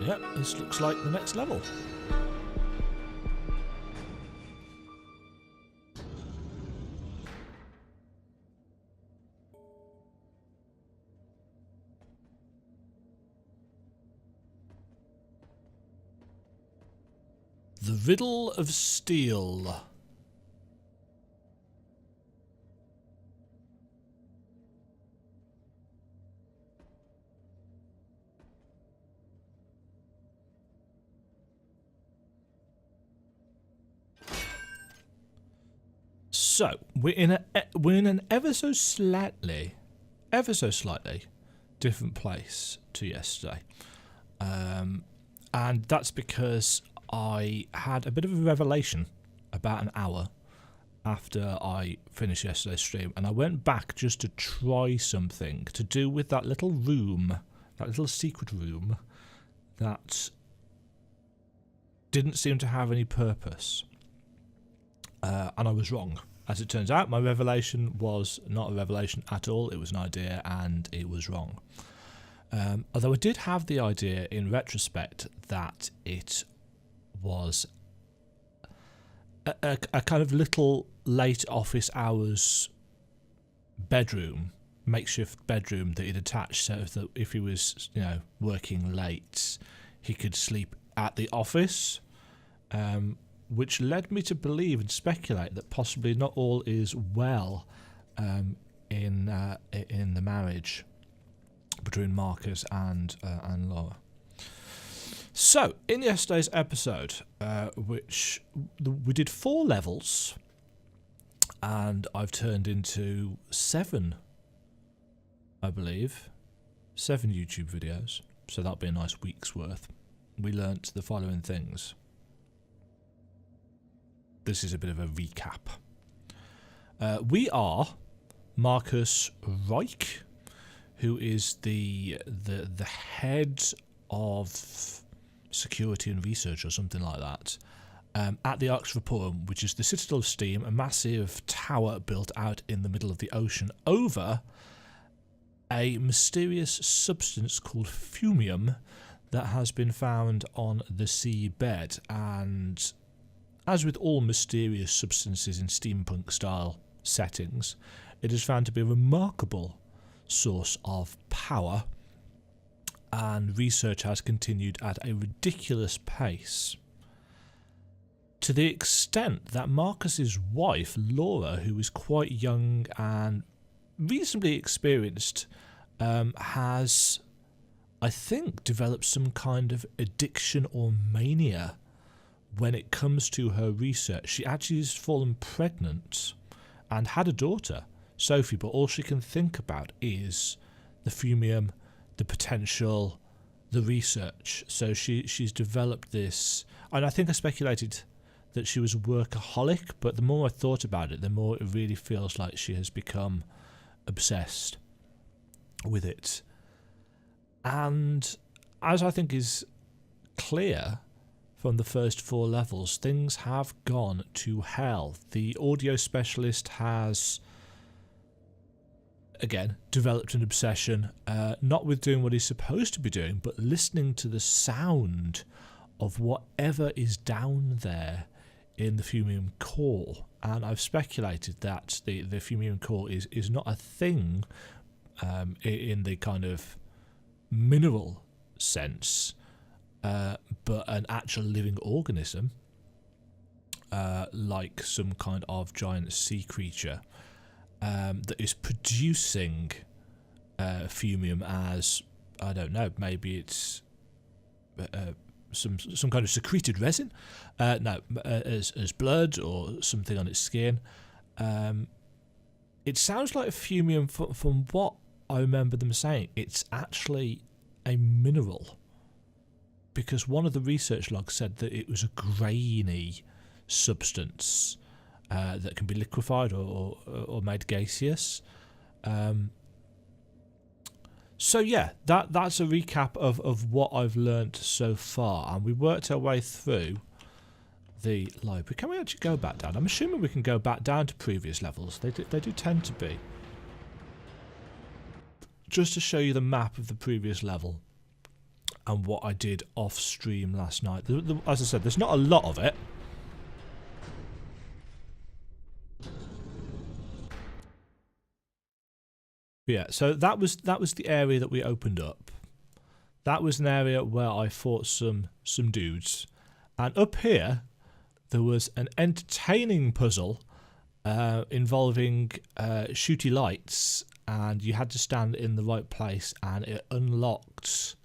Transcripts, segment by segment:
Yep, this looks like the next level. The Riddle of Steel. So we're in an ever so slightly different place to yesterday, and that's because I had a bit of a revelation about an hour after I finished yesterday's stream, and I went back just to try something to do with that little room, that little secret room that didn't seem to have any purpose, and I was wrong. As it turns out, my revelation was not a revelation at all. It was an idea, and it was wrong. Although I did have the idea in retrospect that it was a kind of little late office hours bedroom, makeshift bedroom that he'd attached so that if he was, you know, working late, he could sleep at the office. Which led me to believe and speculate that possibly not all is well in the marriage between Marcus and Laura. So, in yesterday's episode, which we did 4 levels, and I've turned into 7, I believe, 7 YouTube videos. So that'll be a nice week's worth. We learnt the following things. This is a bit of a recap. We are Marcus Reich, who is the head of security and research or something like that, at the Vaporum, which is the Citadel of Steam, a massive tower built out in the middle of the ocean over a mysterious substance called fumium that has been found on the seabed. And as with all mysterious substances in steampunk style settings, it is found to be a remarkable source of power, and research has continued at a ridiculous pace, to the extent that Marcus's wife, Laura, who is quite young and reasonably experienced, has, I think, developed some kind of addiction or mania when it comes to her research. She actually has fallen pregnant and had a daughter, Sophie, but all she can think about is the fumium, the potential, the research. So she's developed this, and I think I speculated that she was a workaholic, but the more I thought about it, the more it really feels like she has become obsessed with it. And as I think is clear from the first 4 levels, things have gone to hell. The audio specialist has, again, developed an obsession, not with doing what he's supposed to be doing, but listening to the sound of whatever is down there in the fumium core. And I've speculated that the fumium core is not a thing in the kind of mineral sense, but an actual living organism, like some kind of giant sea creature that is producing fumium as, I don't know, maybe it's some kind of secreted resin, as blood or something on its skin. It sounds like fumium from what I remember them saying. It's actually a mineral, because one of the research logs said that it was a grainy substance that can be liquefied or made gaseous. So yeah, that's a recap of what I've learnt so far, and we worked our way through the library. Can we actually go back down? I'm assuming we can go back down to previous levels. They do tend to be. Just to show you the map of the previous level. and what I did off stream last night. As I said, there's not a lot of it. Yeah, so that was the area that we opened up. That was an area where I fought some dudes, and up here there was an entertaining puzzle involving shooty lights, and you had to stand in the right place, and it unlocked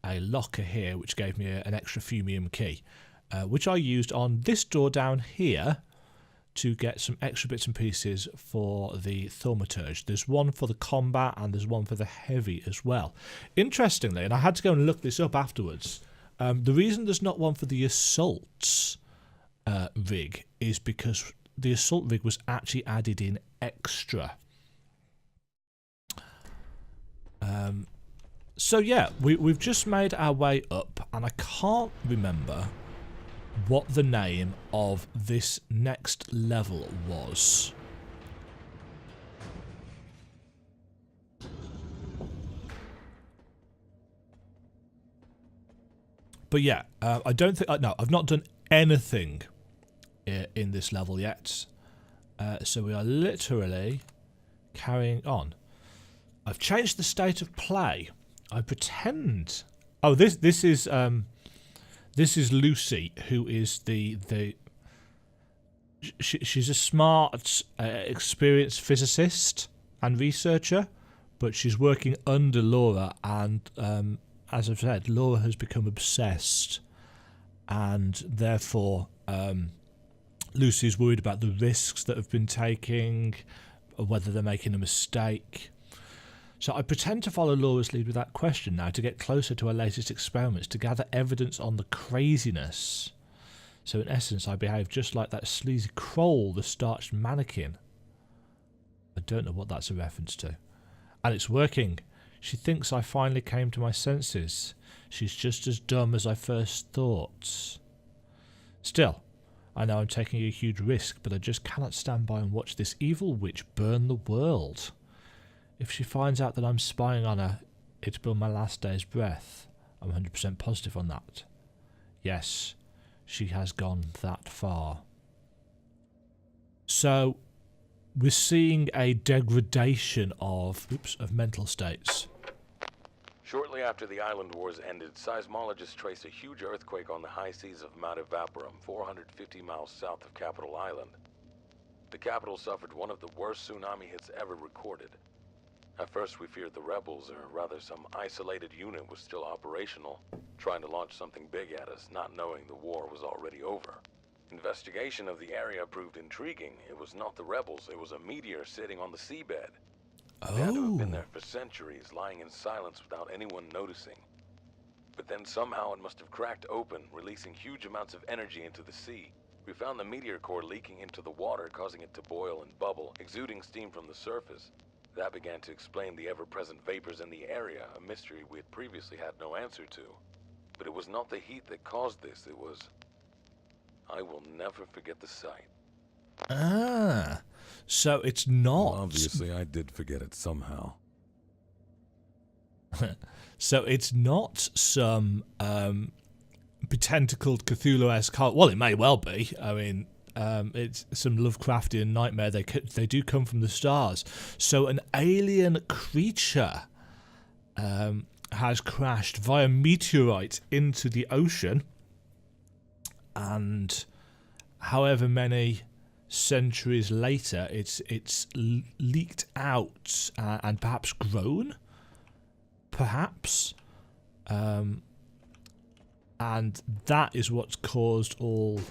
a locker here, which gave me an extra Fumium key, which I used on this door down here to get some extra bits and pieces for the thaumaturge. There's one for the combat and there's one for the heavy as well. Interestingly, and I had to go and look this up afterwards, the reason there's not one for the assault rig is because the assault rig was actually added in extra. So yeah, we've just made our way up, and I can't remember what the name of this next level was. But yeah, I don't think... no, I've not done anything in this level yet. So we are literally carrying on. I've changed the state of play. I pretend... Oh, this is Lucy, who is she's a smart, experienced physicist and researcher, but she's working under Laura, and as I've said, Laura has become obsessed, and therefore Lucy's worried about the risks that have been taking, or whether they're making a mistake. So I pretend to follow Laura's lead with that question now to get closer to her latest experiments, to gather evidence on the craziness. So in essence, I behave just like that sleazy Kroll, the starched mannequin. I don't know what that's a reference to. And it's working. She thinks I finally came to my senses. She's just as dumb as I first thought. Still, I know I'm taking a huge risk, but I just cannot stand by and watch this evil witch burn the world. If she finds out that I'm spying on her, it'll be my last day's breath. I'm 100% positive on that. Yes, she has gone that far. So, we're seeing a degradation of mental states. Shortly after the island wars ended, seismologists traced a huge earthquake on the high seas of Mount Vaporum, 450 miles south of Capital Island. The capital suffered one of the worst tsunami hits ever recorded. At first we feared the rebels, or rather some isolated unit was still operational, trying to launch something big at us, not knowing the war was already over. Investigation of the area proved intriguing. It was not the rebels, it was a meteor sitting on the seabed. It had to have been there for centuries, lying in silence without anyone noticing. But then somehow it must have cracked open, releasing huge amounts of energy into the sea. We found the meteor core leaking into the water, causing it to boil and bubble, exuding steam from the surface. That began to explain the ever-present vapors in the area, a mystery we had previously had no answer to. But it was not the heat that caused this, it was... I will never forget the sight. Ah, so it's not... Well, obviously I did forget it somehow. So it's not some betentacled Cthulhu-esque... Well, it may well be. I mean... it's some Lovecraftian nightmare. They do come from the stars. So an alien creature has crashed via meteorite into the ocean, and however many centuries later, it's leaked out and perhaps grown, perhaps, and that is what's caused all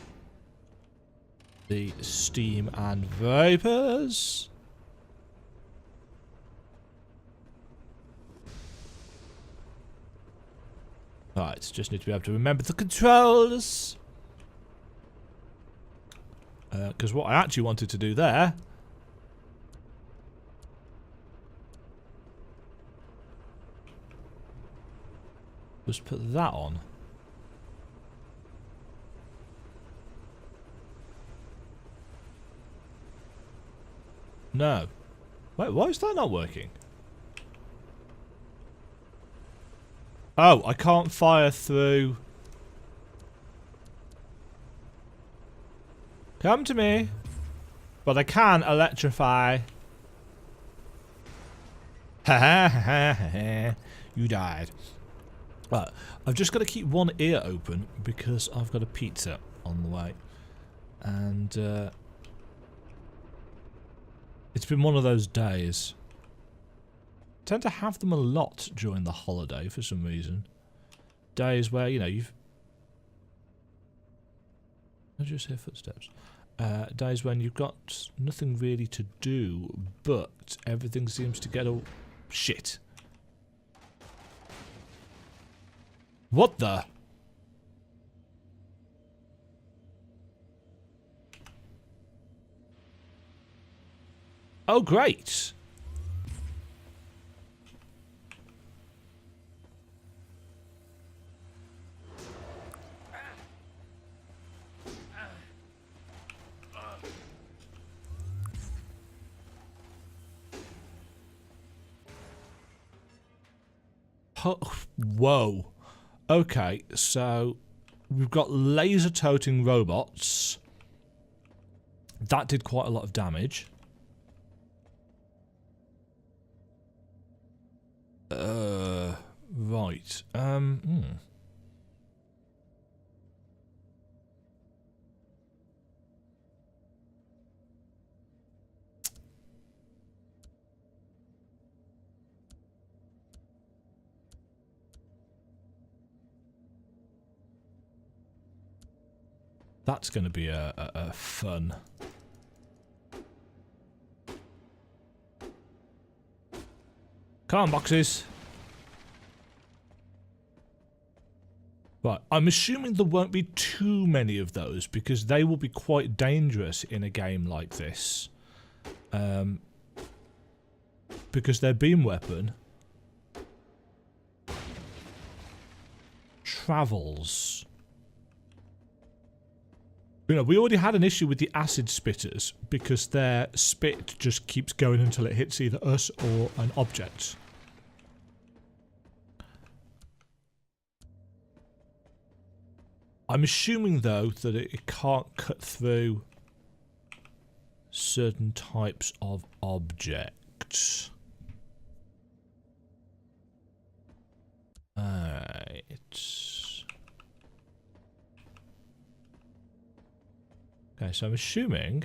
the steam and vapors. Right, just need to be able to remember the controls. Because what I actually wanted to do there was put that on. No. Wait, why is that not working? Oh, I can't fire through. Come to me. But I can electrify. Ha ha ha ha. You died. Right, I've just got to keep one ear open because I've got a pizza on the way. And it's been one of those days. I tend to have them a lot during the holiday for some reason. Days where, you know, you've... I just hear footsteps. Days when you've got nothing really to do, but everything seems to get all... Shit. What the? Oh, great. Oh, whoa. Okay, so we've got laser-toting robots. That did quite a lot of damage. Right. That's going to be a fun. Come on, boxes. Right, I'm assuming there won't be too many of those because they will be quite dangerous in a game like this. Because their beam weapon travels. You know, we already had an issue with the acid spitters because their spit just keeps going until it hits either us or an object. I'm assuming, though, that it can't cut through certain types of objects. Alright. Okay, so I'm assuming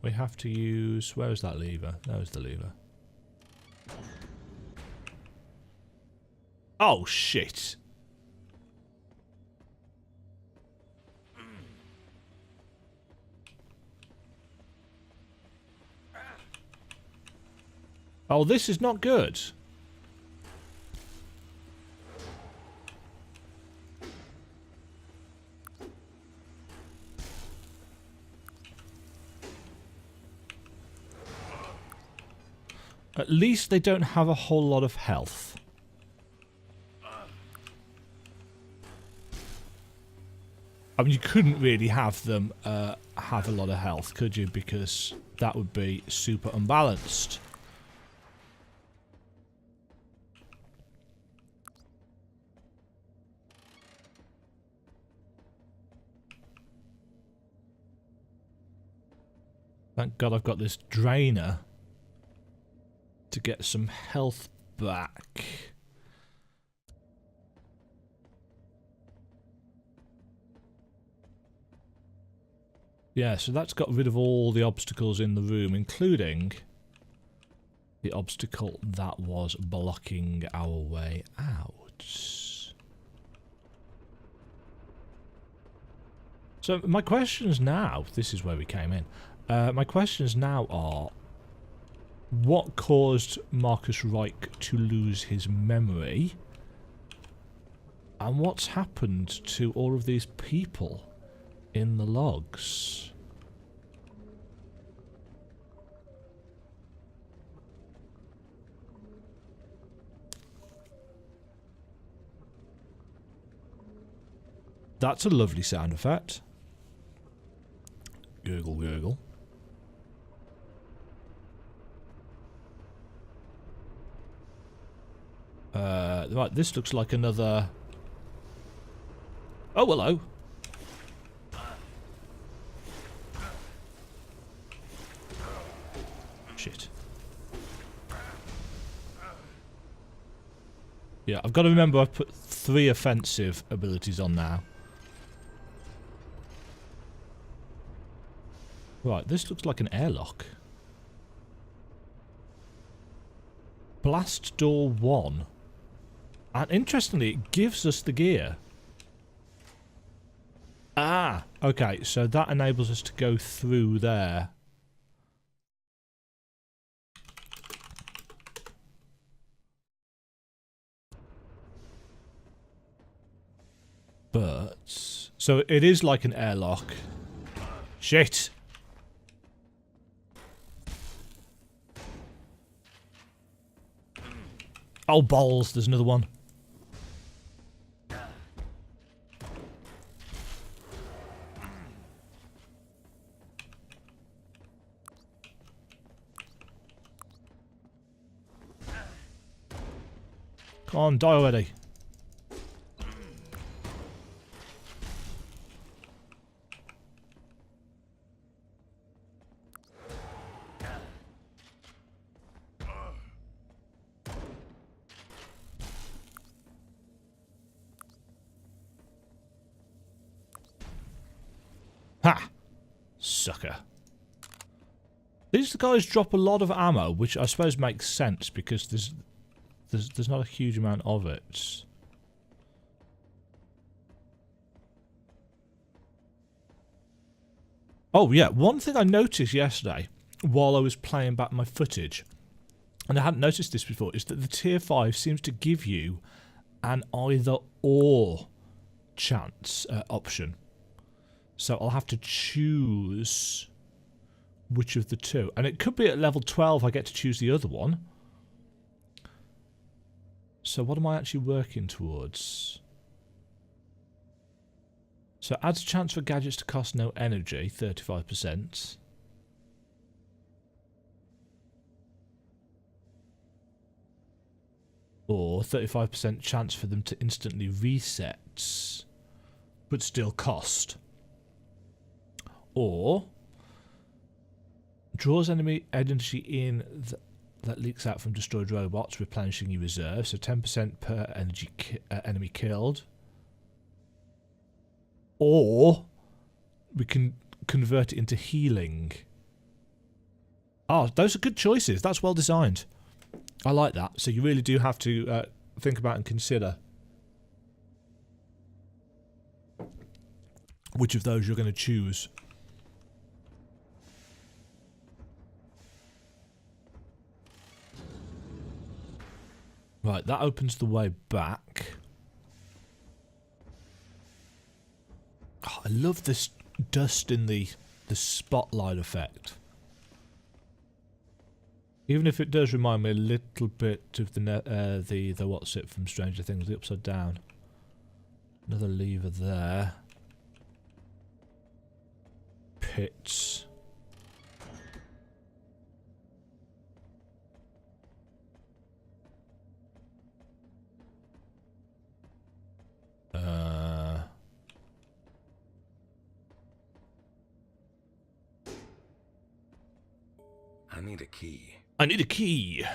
we have to use... Where is that lever? There's the lever. Oh, shit. Oh, this is not good. At least they don't have a whole lot of health. I mean, you couldn't really have them have a lot of health, could you? Because that would be super unbalanced. Thank God I've got this drainer to get some health back. Yeah, so that's got rid of all the obstacles in the room, including the obstacle that was blocking our way out. So my questions now, this is where we came in. My questions now are, what caused Marcus Reich to lose his memory? And what's happened to all of these people in the logs? That's a lovely sound effect. Gurgle, gurgle. right, this looks like another... Oh, hello. Shit. Yeah, I've got to remember I've put 3 offensive abilities on now. Right, this looks like an airlock. Blast door 1. And interestingly, it gives us the gear. Ah, okay, so that enables us to go through there. But... so it is like an airlock. Shit! Oh, balls, there's another one. Come on, die already. Ha! Sucker. These guys drop a lot of ammo, which I suppose makes sense because there's not a huge amount of it. Oh yeah, one thing I noticed yesterday while I was playing back my footage, and I hadn't noticed this before, is that the tier 5 seems to give you an either or chance option. So I'll have to choose which of the two. And it could be at level 12 I get to choose the other one. So what am I actually working towards? So adds chance for gadgets to cost no energy, 35%. Or 35% chance for them to instantly reset, but still cost. Or draws enemy energy in that leaks out from destroyed robots, replenishing your reserve. So 10% per energy enemy killed. Or we can convert it into healing. Oh, those are good choices. That's well designed. I like that. So you really do have to think about and consider which of those you're going to choose. Right, that opens the way back. Oh, I love this dust in the spotlight effect. Even if it does remind me a little bit of the what's it from Stranger Things, the upside down. Another lever there. Pits. I need a key. I need a key.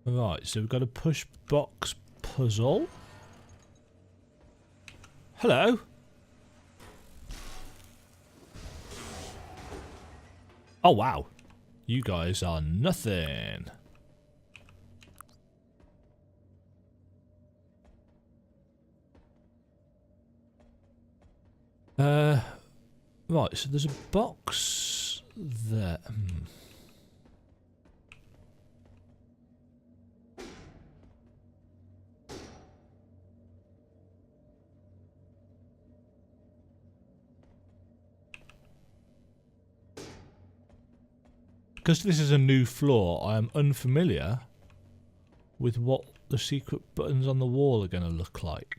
Right, so we've got a push box puzzle. Hello. Oh wow. You guys are nothing. Right, so there's a box there. Because this is a new floor, I am unfamiliar with what the secret buttons on the wall are going to look like.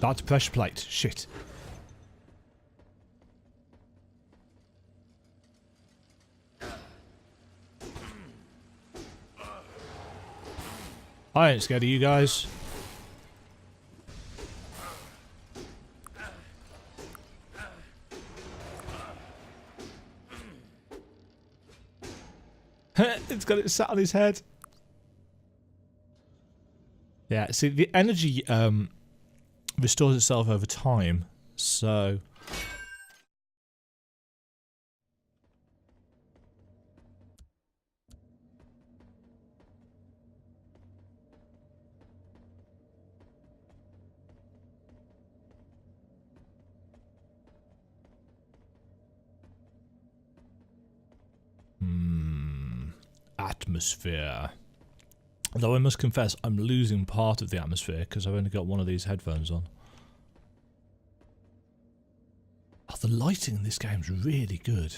That's pressure plate. Shit. I ain't scared of you guys. It's got it sat on his head. Yeah, see, the energy restores itself over time, so... Atmosphere. Though I must confess, I'm losing part of the atmosphere because I've only got one of these headphones on. Oh, the lighting in this game's really good.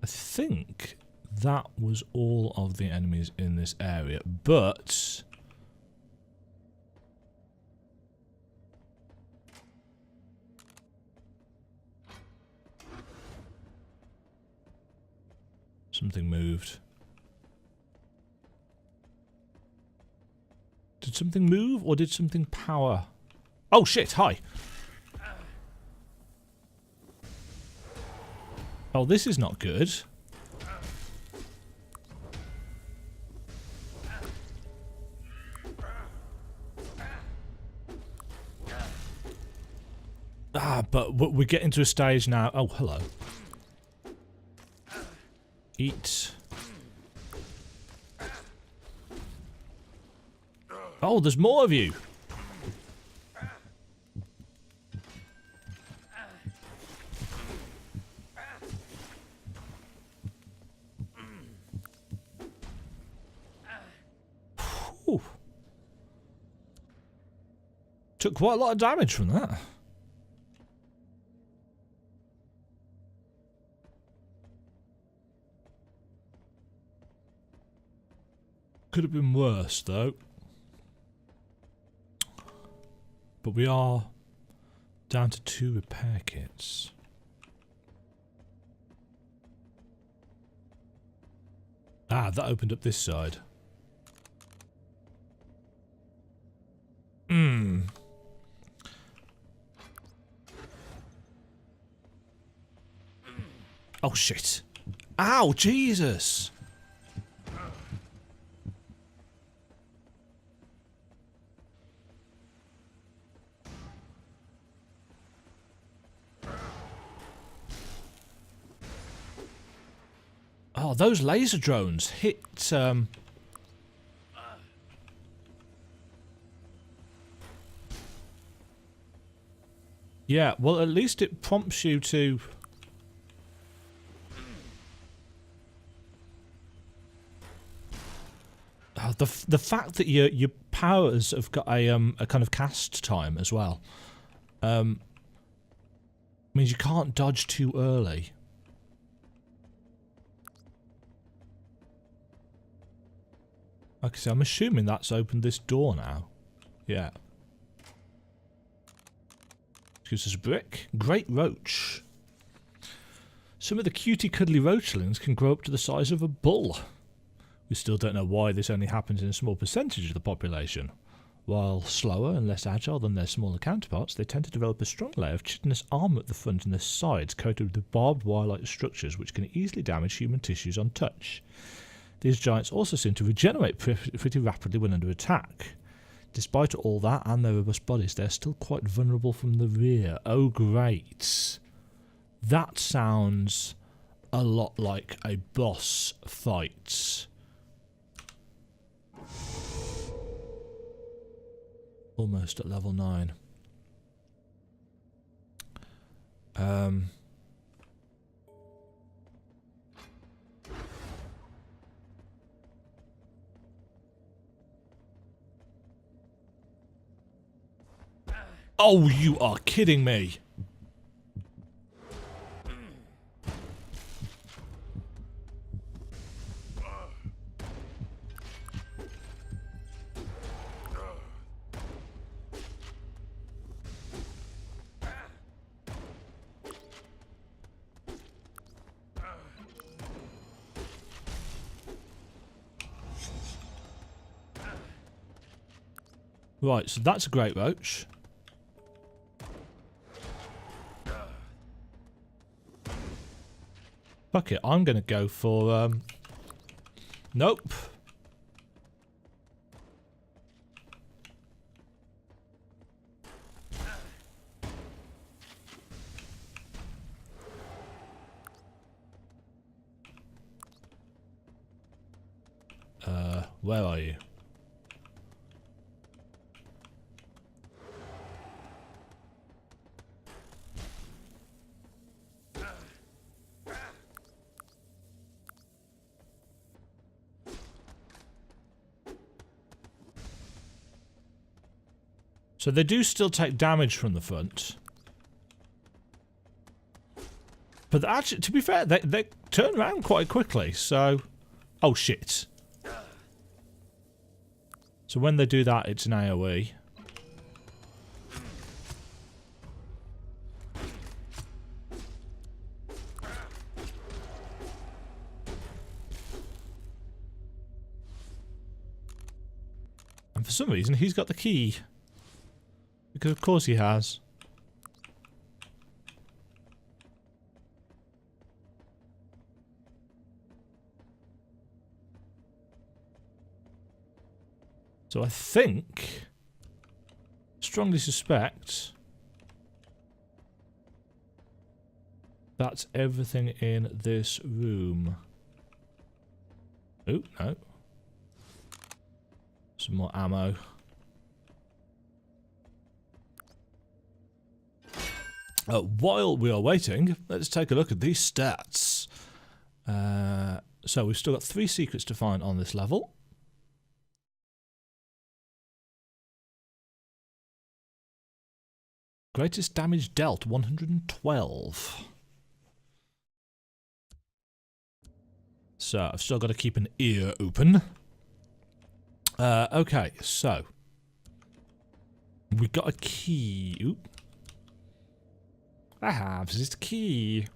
I think that was all of the enemies in this area, but... something moved. Did something move or did something power? Oh shit, hi! Oh, this is not good. Ah, but we're getting to a stage now. Oh, hello. Eat. Oh, there's more of you. Whew. Took quite a lot of damage from that. Could have been worse, though. But we are down to 2 repair kits. Ah, that opened up this side. Oh, shit. Ow, Jesus! Oh, those laser drones hit, yeah, well, at least it prompts you to... Oh, the fact that your powers have got a kind of cast time as well, means you can't dodge too early. Okay, so I'm assuming that's opened this door now. Yeah. Gives us a brick. Great roach. Some of the cutie cuddly roachlings can grow up to the size of a bull. We still don't know why this only happens in a small percentage of the population. While slower and less agile than their smaller counterparts, they tend to develop a strong layer of chitinous armour at the front and the sides coated with barbed wire-like structures which can easily damage human tissues on touch. These giants also seem to regenerate pretty rapidly when under attack. Despite all that and their robust bodies, they're still quite vulnerable from the rear. Oh, great. That sounds a lot like a boss fight. Almost at level 9. Oh, you are kidding me. Right, so that's a great roach. Fuck it, I'm gonna go for, nope. Where are you? So they do still take damage from the front. But actually, to be fair, they turn around quite quickly, so... Oh, shit. So when they do that, it's an AoE. And for some reason, he's got the key. Because of course he has. So I think, strongly suspect, that's everything in this room. Oh, no. Some more ammo. While we are waiting, let's take a look at these stats. So we've still got 3 secrets to find on this level. Greatest damage dealt, 112. So I've still got to keep an ear open. Okay, so we got a key. Oop. I have this key,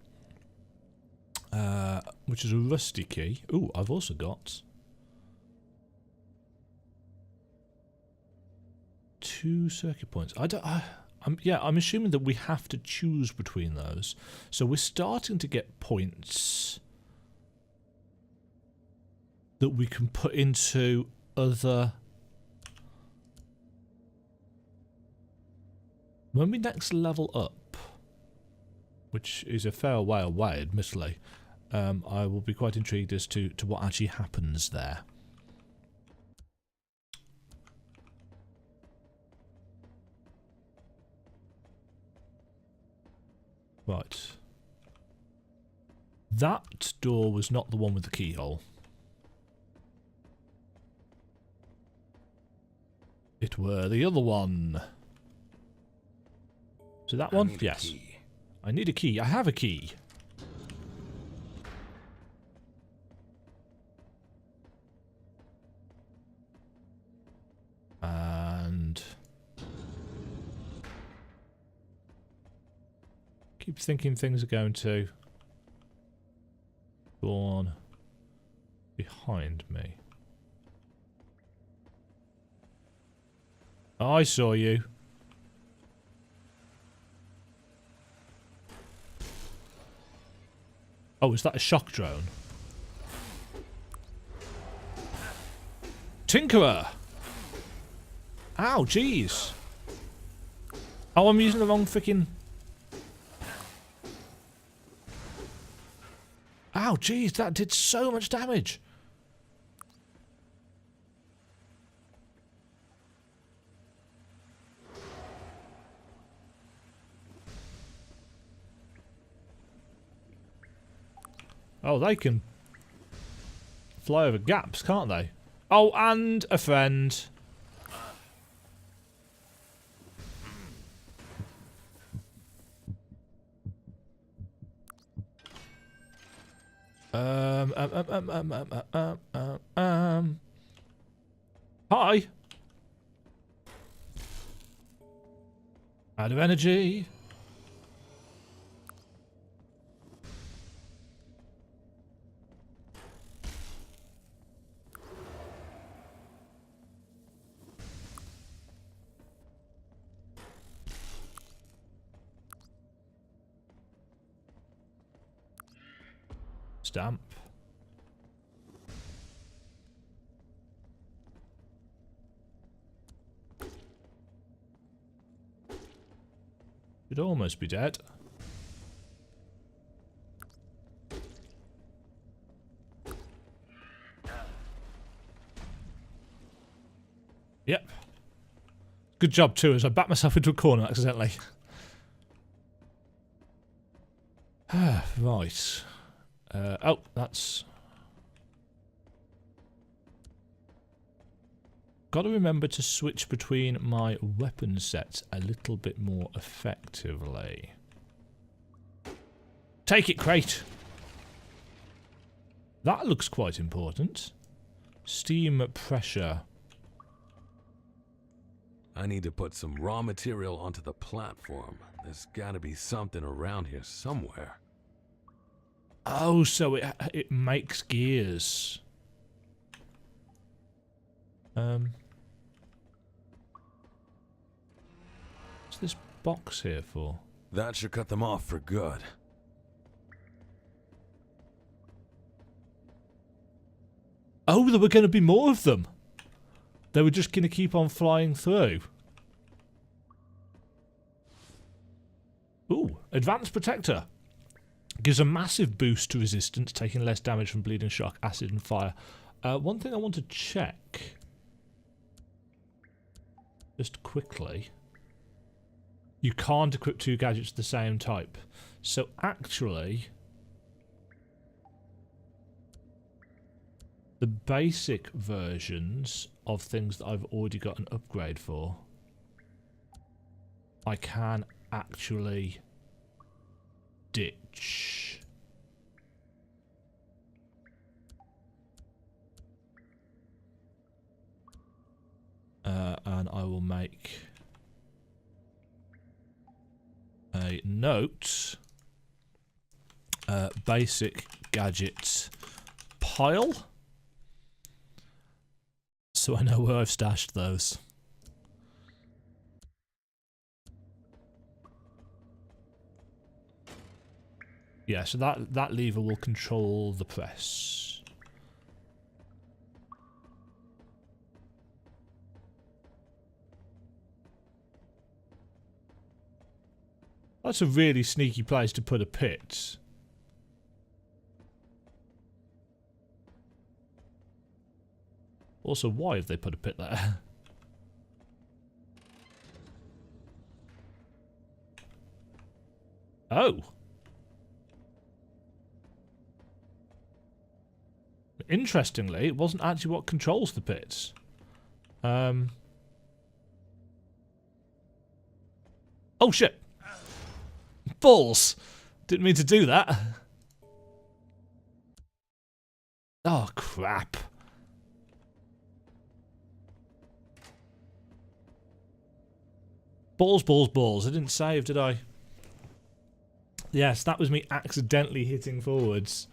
which is a rusty key. Ooh, I've also got 2 circuit points. I'm assuming that we have to choose between those. So we're starting to get points that we can put into other... When we next level up, which is a fair way away, admittedly, I will be quite intrigued as to what actually happens there. Right. That door was not the one with the keyhole. It were the other one. So that one? Yes. I need a key. I have a key. And... keep thinking things are going to spawn behind me. I saw you. Oh, is that a shock drone? Tinkerer! Ow, jeez. Oh, I'm using the wrong freaking... Ow, jeez, that did so much damage. Oh, they can fly over gaps, can't they? Oh, and a friend. Hi. Out of energy. stamp. Should almost be dead. Yep. Good job too, as I backed myself into a corner accidentally. Right. Oh, that's... Got to remember to switch between my weapon sets a little bit more effectively. Take it, crate! That looks quite important. Steam pressure. I need to put some raw material onto the platform. There's gotta be something around here somewhere. Oh, so it makes gears. What's this box here for? That should cut them off for good. Oh, there were going to be more of them. They were just going to keep on flying through. Ooh, Advanced Protector. Gives a massive boost to resistance, taking less damage from bleeding, shock, acid and fire. One thing I want to check. Just quickly. You can't equip two gadgets of the same type. So actually... the basic versions of things that I've already got an upgrade for, I can actually ditch. And I will make a note. Basic gadget pile. So I know where I've stashed those. Yeah, so that lever will control the press. That's a really sneaky place to put a pit. Also, why have they put a pit there? Oh. Interestingly, it wasn't actually what controls the pits. Oh shit. Balls. Didn't mean to do that. Oh crap. Balls, balls, balls. I didn't save, did I? Yes, that was me accidentally hitting forwards.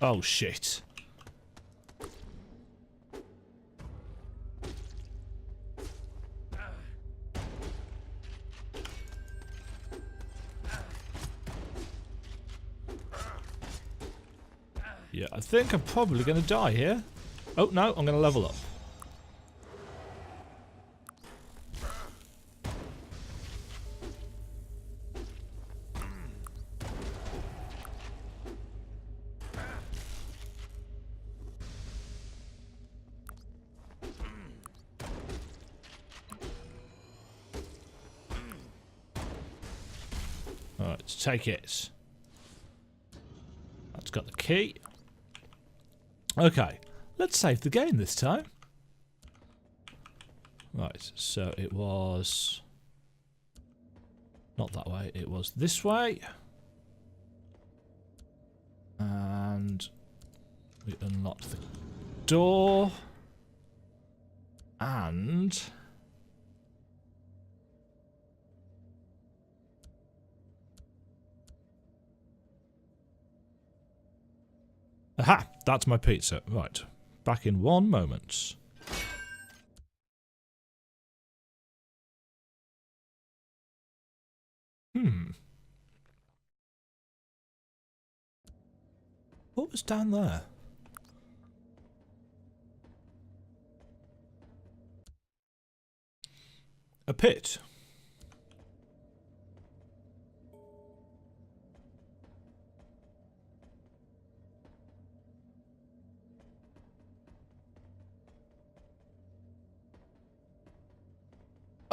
Oh shit. Yeah, I think I'm probably going to die here. Oh no, I'm going to level up. Alright, let's take it. That's got the key. Okay, let's save the game this time. Right, so it was... not that way, it was this way. And we unlocked the door. And... aha! That's my pizza. Right. Back in 1 moment. What was down there? A pit.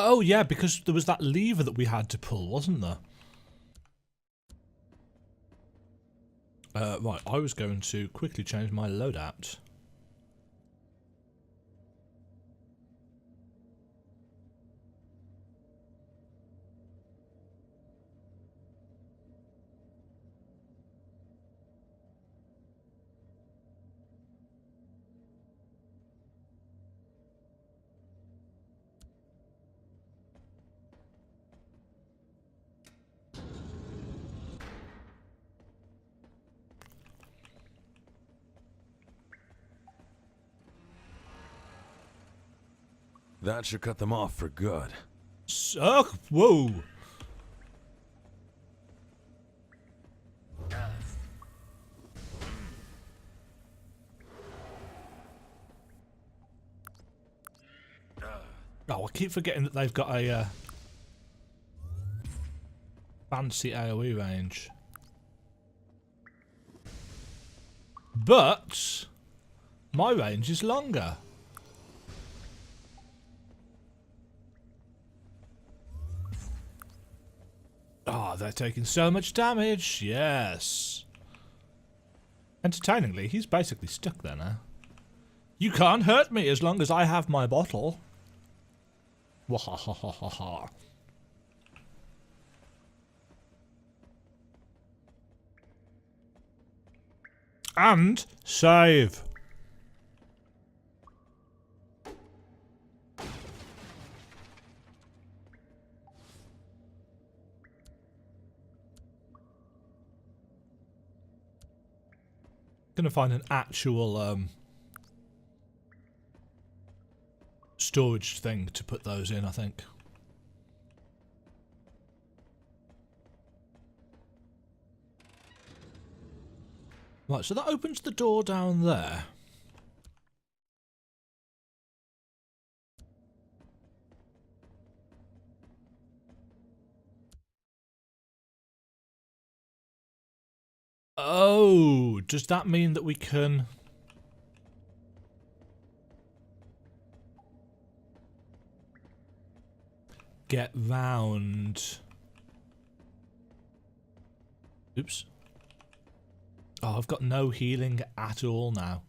Oh yeah, because there was that lever that we had to pull, wasn't there? Right, I was going to quickly change my loadout. That should cut them off for good. Oh, whoa! Oh, I keep forgetting that they've got a fancy AoE range. But my range is longer. Ah, they're taking so much damage. Yes. Entertainingly, he's basically stuck there now. You can't hurt me as long as I have my bottle. Wahahaha. And save. Gonna find an actual storage thing to put those in, I think. Right, so that opens the door down there. Oh, does that mean that we can... get round... Oops. Oh, I've got no healing at all now.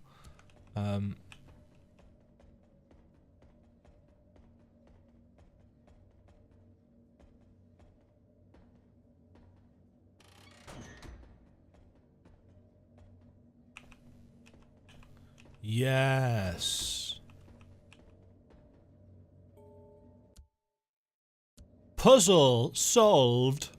Yes. Puzzle solved.